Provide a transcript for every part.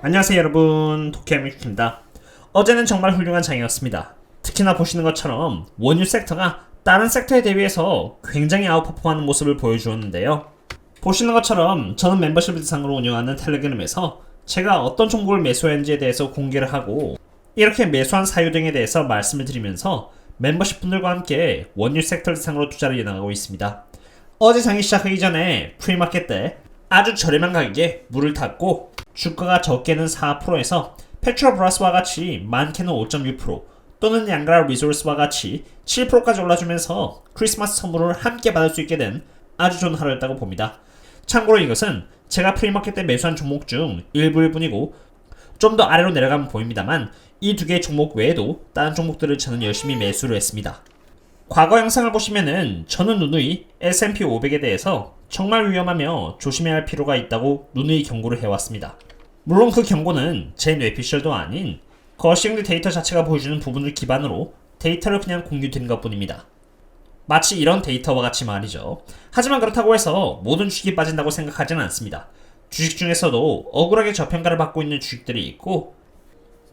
안녕하세요 여러분, 도쿄미큐입니다. 어제는 정말 훌륭한 장이었습니다. 특히나 보시는 것처럼 원유 섹터가 다른 섹터에 대비해서 굉장히 아웃퍼폼하는 모습을 보여주었는데요. 보시는 것처럼 저는 멤버십을 대상으로 운영하는 텔레그램에서 제가 어떤 종목을 매수했는지에 대해서 공개를 하고 이렇게 매수한 사유 등에 대해서 말씀을 드리면서 멤버십 분들과 함께 원유 섹터 대상으로 투자를 이어나가고 있습니다. 어제 장이 시작하기 전에 프리마켓 때 아주 저렴한 가격에 물을 탔고 주가가 적게는 4%에서 페트로브라스와 같이 많게는 5.6% 또는 양가라 리소스와 같이 7%까지 올라주면서 크리스마스 선물을 함께 받을 수 있게 된 아주 좋은 하루였다고 봅니다. 참고로 이것은 제가 프리마켓 때 매수한 종목 중 일부일 뿐이고 좀 더 아래로 내려가면 보입니다만 이 두 개의 종목 외에도 다른 종목들을 저는 열심히 매수를 했습니다. 과거 영상을 보시면은 저는 누누이 S&P 500에 대해서 정말 위험하며 조심해야 할 필요가 있다고 누누이 경고를 해왔습니다. 물론 그 경고는 제 뇌피셜도 아닌 거시형들 데이터 자체가 보여주는 부분을 기반으로 데이터를 그냥 공유드린 것 뿐입니다. 마치 이런 데이터와 같이 말이죠. 하지만 그렇다고 해서 모든 주식이 빠진다고 생각하지는 않습니다. 주식 중에서도 억울하게 저평가를 받고 있는 주식들이 있고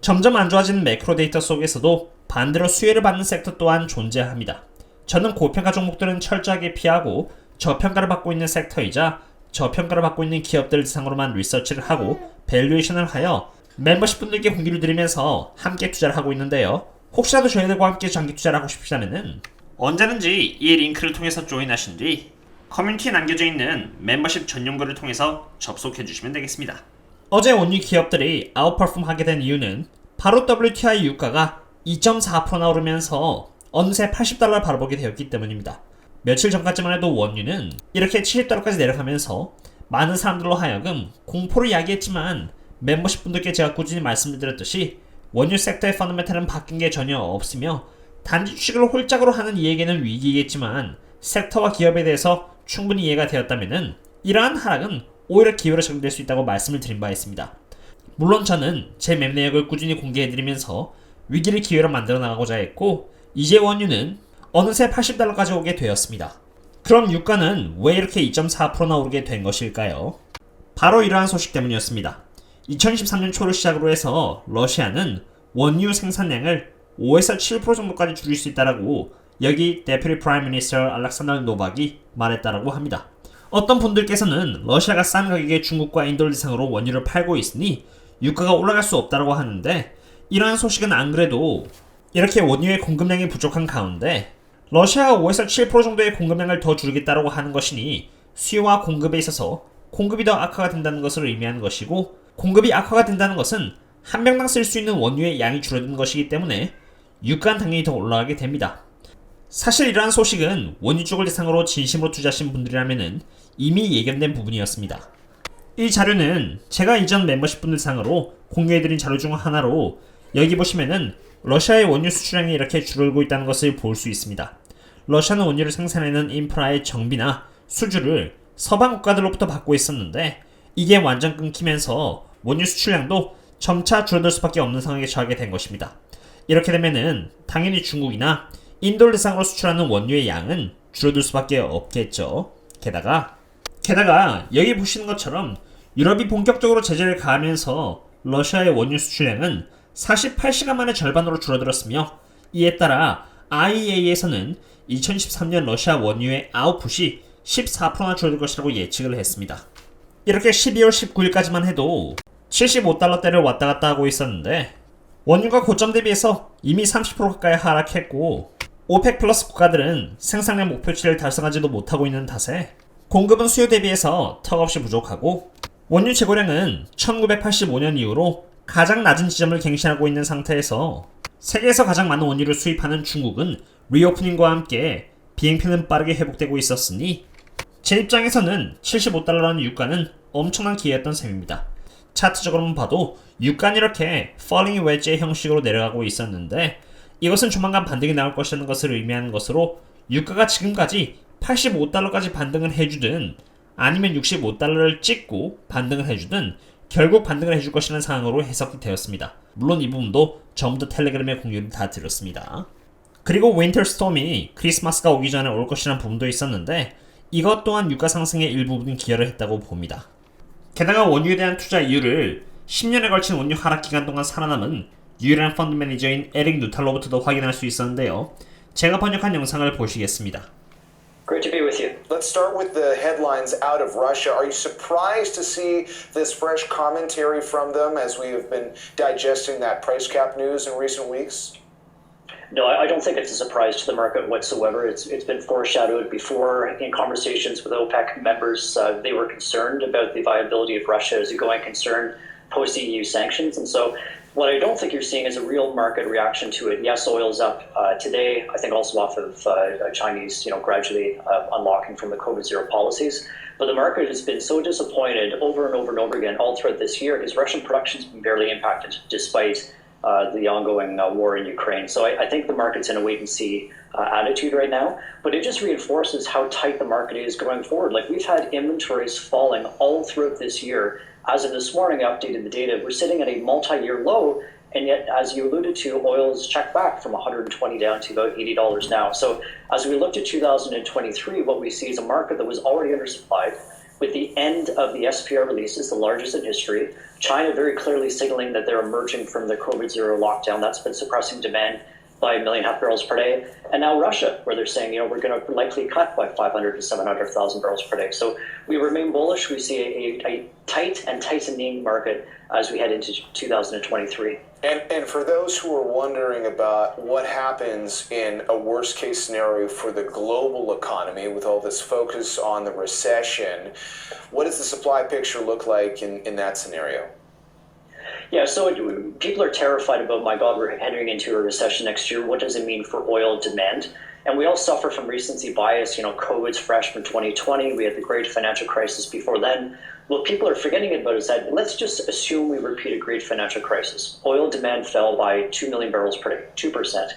점점 안 좋아지는 매크로 데이터 속에서도 반대로 수혜를 받는 섹터 또한 존재합니다. 저는 고평가 종목들은 철저하게 피하고 저평가를 받고 있는 섹터이자 저평가를 받고 있는 기업들 대상으로만 리서치를 하고 밸류에이션을 하여 멤버십 분들께 공유를 드리면서 함께 투자를 하고 있는데요. 혹시라도 저희들과 함께 장기 투자를 하고 싶으시다면 언제든지 이 링크를 통해서 조인하신 뒤 커뮤니티에 남겨져 있는 멤버십 전용글을 통해서 접속해 주시면 되겠습니다. 어제 원유 기업들이 아웃퍼폼 하게 된 이유는 바로 WTI 유가가 2.4%나 오르면서 어느새 80달러를 바라보게 되었기 때문입니다. 며칠 전까지만 해도 원유는 이렇게 70달러까지 내려가면서 많은 사람들로 하여금 공포를 야기했지만 멤버십 분들께 제가 꾸준히 말씀드렸듯이 원유 섹터의 펀더멘탈은 바뀐 게 전혀 없으며 단지 주식을 홀짝으로 하는 이에게는 위기이겠지만 섹터와 기업에 대해서 충분히 이해가 되었다면 이러한 하락은 오히려 기회로 적용될 수 있다고 말씀을 드린 바 있습니다. 물론 저는 제 맵 내역을 꾸준히 공개해드리면서 위기를 기회로 만들어 나가고자 했고 이제 원유는 어느새 80달러까지 오게 되었습니다. 그럼 유가는 왜 이렇게 2.4%나 오르게 된 것일까요? 바로 이러한 소식 때문이었습니다. 2023년 초를 시작으로 해서 러시아는 원유 생산량을 5에서 7% 정도까지 줄일 수 있다라고 여기 데프리 프라임 미니스터 알렉산더 노박이 말했다라고 합니다. 어떤 분들께서는 러시아가 싼 가격에 중국과 인도를 대상으로 원유를 팔고 있으니 유가가 올라갈 수 없다고 하는데 이러한 소식은 안 그래도 이렇게 원유의 공급량이 부족한 가운데 러시아가 5에서 7% 정도의 공급량을 더 줄이겠다고 하는 것이니 수요와 공급에 있어서 공급이 더 악화가 된다는 것을 의미하는 것이고 공급이 악화가 된다는 것은 한 명당 쓸 수 있는 원유의 양이 줄어드는 것이기 때문에 유가는 당연히 더 올라가게 됩니다. 사실 이러한 소식은 원유 쪽을 대상으로 진심으로 투자하신 분들이라면 이미 예견된 부분이었습니다. 이 자료는 제가 이전 멤버십 분들 상으로 공유해드린 자료 중 하나로 여기 보시면은 러시아의 원유 수출량이 이렇게 줄어들고 있다는 것을 볼 수 있습니다. 러시아는 원유를 생산하는 인프라의 정비나 수주를 서방 국가들로부터 받고 있었는데 이게 완전 끊기면서 원유 수출량도 점차 줄어들 수밖에 없는 상황에 처하게 된 것입니다. 이렇게 되면은 당연히 중국이나 인도를 대상으로 수출하는 원유의 양은 줄어들 수밖에 없겠죠. 게다가 여기 보시는 것처럼 유럽이 본격적으로 제재를 가하면서 러시아의 원유 수출량은 48시간 만에 절반으로 줄어들었으며 이에 따라 IEA에서는 2013년 러시아 원유의 아웃풋이 14%나 줄어들 것이라고 예측을 했습니다. 이렇게 12월 19일까지만 해도 75달러대를 왔다 갔다 하고 있었는데 원유가 고점 대비해서 이미 30% 가까이 하락했고 오펙 플러스 국가들은 생산량 목표치를 달성하지도 못하고 있는 탓에 공급은 수요 대비해서 턱없이 부족하고 원유 재고량은 1985년 이후로 가장 낮은 지점을 갱신하고 있는 상태에서 세계에서 가장 많은 원유를 수입하는 중국은 리오프닝과 함께 비행편은 빠르게 회복되고 있었으니 제 입장에서는 75달러라는 유가는 엄청난 기회였던 셈입니다. 차트적으로만 봐도 유가는 이렇게 falling wedge의 형식으로 내려가고 있었는데 이것은 조만간 반등이 나올 것이라는 것을 의미하는 것으로 유가가 지금까지 85달러까지 반등을 해주든 아니면 65달러를 찍고 반등을 해주든 결국 반등을 해줄 것이라는 상황으로 해석이 되었습니다. 물론 이 부분도 전부 다 텔레그램에 공유를 다 드렸습니다. 그리고 윈터 스톰이 크리스마스가 오기 전에 올 것이라는 부분도 있었는데 이것 또한 유가 상승의 일부분 기여를 했다고 봅니다. 게다가 원유에 대한 투자 이유를 10년에 걸친 원유 하락 기간 동안 살아남은 유일한 펀드 매니저인 에릭 누탈로부터도 확인할 수 있었는데요. 제가 번역한 영상을 보시겠습니다. Great to be with you. Let's start with the headlines out of Russia. Are you surprised to see this fresh commentary from them as we have been digesting that price cap news in recent weeks? No, I don't think it's a surprise to the market whatsoever. It's been foreshadowed before in conversations with OPEC members. They were concerned about the viability of Russia as a going concern post-EU sanctions. And so what I don't think you're seeing is a real market reaction to it. Yes, oil's up today, I think also off of Chinese, gradually unlocking from the COVID-0 policies. But the market has been so disappointed over and over and over again all throughout this year because Russian production's been barely impacted despite the ongoing war in Ukraine. So I think the market's in a wait-and-see attitude right now, but it just reinforces how tight the market is going forward. Like, we've had inventories falling all throughout this year. As of this morning, I updated the data. We're sitting at a multi-year low, and yet, as you alluded to, oil's checked back from $120 down to about $80 now. So as we looked at 2023, what we see is a market that was already undersupplied. With the end of the SPR releases, the largest in history, China very clearly signaling that they're emerging from the COVID-0 lockdown. That's been suppressing demand by 1.5 million barrels per day. And now Russia, where they're saying, we're going to likely cut by 500 to 700,000 barrels per day. So we remain bullish. We see a tight and tightening market as we head into 2023. And for those who are wondering about what happens in a worst case scenario for the global economy with all this focus on the recession, what does the supply picture look like in that scenario? Yeah, so people are terrified about, my God, we're heading into a recession next year. What does it mean for oil demand? And we all suffer from recency bias. COVID's fresh from 2020. We had the great financial crisis before then. What people are forgetting about is that let's just assume we repeat a great financial crisis. Oil demand fell by 2 million barrels per day, 2%.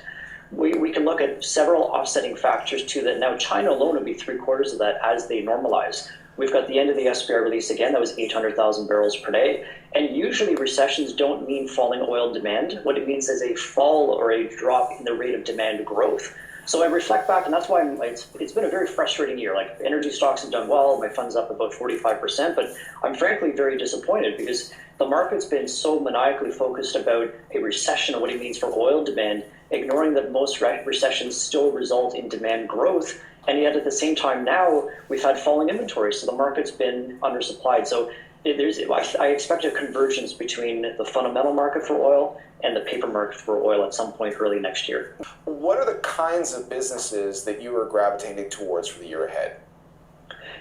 We can look at several offsetting factors to that. Now, China alone would be 3/4 of that as they normalize. We've got the end of the SPR release again. That was 800,000 barrels per day. And usually recessions don't mean falling oil demand. What it means is a fall or a drop in the rate of demand growth. So I reflect back, and that's why it's been a very frustrating year. Like, energy stocks have done well. My fund's up about 45%, but I'm frankly very disappointed because the market's been so maniacally focused about a recession and what it means for oil demand, ignoring that most recessions still result in demand growth. And yet at the same time now, we've had falling inventory, so the market's been undersupplied. So I expect a convergence between the fundamental market for oil and the paper market for oil at some point early next year. What are the kinds of businesses that you are gravitating towards for the year ahead?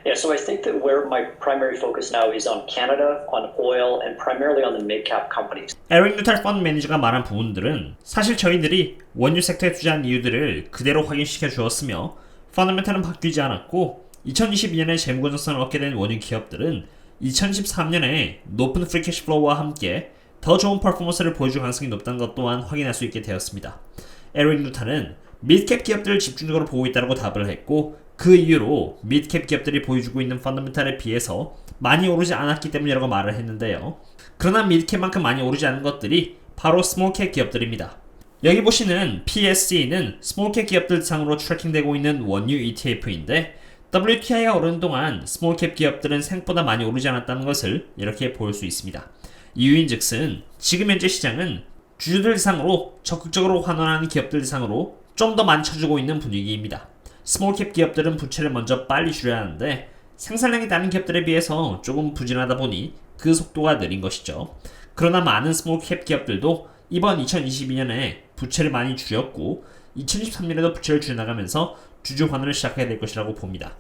Yeah, so I think that where my primary focus now is on Canada, on oil, and primarily on the mid-cap companies. 에릭 누탈 펀드 매니저가 말한 부분들은 사실 저희들이 원유 섹터에 투자한 이유들을 그대로 확인시켜 주었으며 펀더멘탈은 바뀌지 않았고 2022년에 재무 건전성을 얻게 된 원유 기업들은 2013년에 높은 프리 캐시 플로우와 함께 더 좋은 퍼포먼스를 보여줄 가능성이 높다는 것 또한 확인할 수 있게 되었습니다. 에릭 누탈은 미드캡 기업들을 집중적으로 보고 있다고 답을 했고 그 이유로 미드캡 기업들이 보여주고 있는 펀더멘탈에 비해서 많이 오르지 않았기 때문이라고 말을 했는데요. 그러나 미드캡만큼 많이 오르지 않은 것들이 바로 스몰캡 기업들입니다. 여기 보시는 PSC는 스몰캡 기업들 대상으로 트래킹되고 있는 원유 ETF인데 WTI가 오르는 동안 스몰캡 기업들은 생각보다 많이 오르지 않았다는 것을 이렇게 볼 수 있습니다. 이유인즉슨 지금 현재 시장은 주주들 대상으로 적극적으로 환원하는 기업들 대상으로 좀 더 많쳐주고 있는 분위기입니다. 스몰캡 기업들은 부채를 먼저 빨리 줄여야 하는데 생산량이 다른 기업들에 비해서 조금 부진하다 보니 그 속도가 느린 것이죠. 그러나 많은 스몰캡 기업들도 이번 2022년에 부채를 많이 줄였고 2023년에도 부채를 줄여나가면서 주주 환원을 시작해야 될 것이라고 봅니다.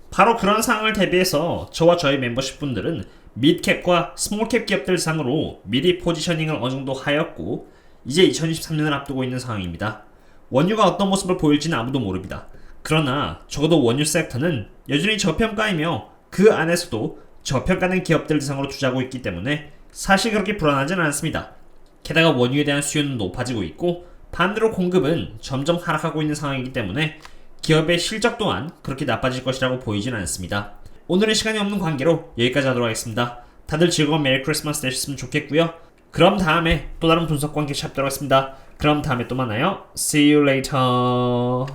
바로 그런 상황을 대비해서 저와 저희 멤버십 분들은 미드캡과 스몰캡 기업들 상으로 미리 포지셔닝을 어느 정도 하였고 이제 2023년을 앞두고 있는 상황입니다. 원유가 어떤 모습을 보일지는 아무도 모릅니다. 그러나 적어도 원유 섹터는 여전히 저평가이며 그 안에서도 저평가된 기업들 대상으로 투자하고 있기 때문에 사실 그렇게 불안하지는 않습니다. 게다가 원유에 대한 수요는 높아지고 있고 반대로 공급은 점점 하락하고 있는 상황이기 때문에 기업의 실적 또한 그렇게 나빠질 것이라고 보이지는 않습니다. 오늘은 시간이 없는 관계로 여기까지 하도록 하겠습니다. 다들 즐거운 메리 크리스마스 되셨으면 좋겠고요. 그럼 다음에 또 다른 분석 관계 찾도록 하겠습니다. 그럼 다음에 또 만나요. See you later.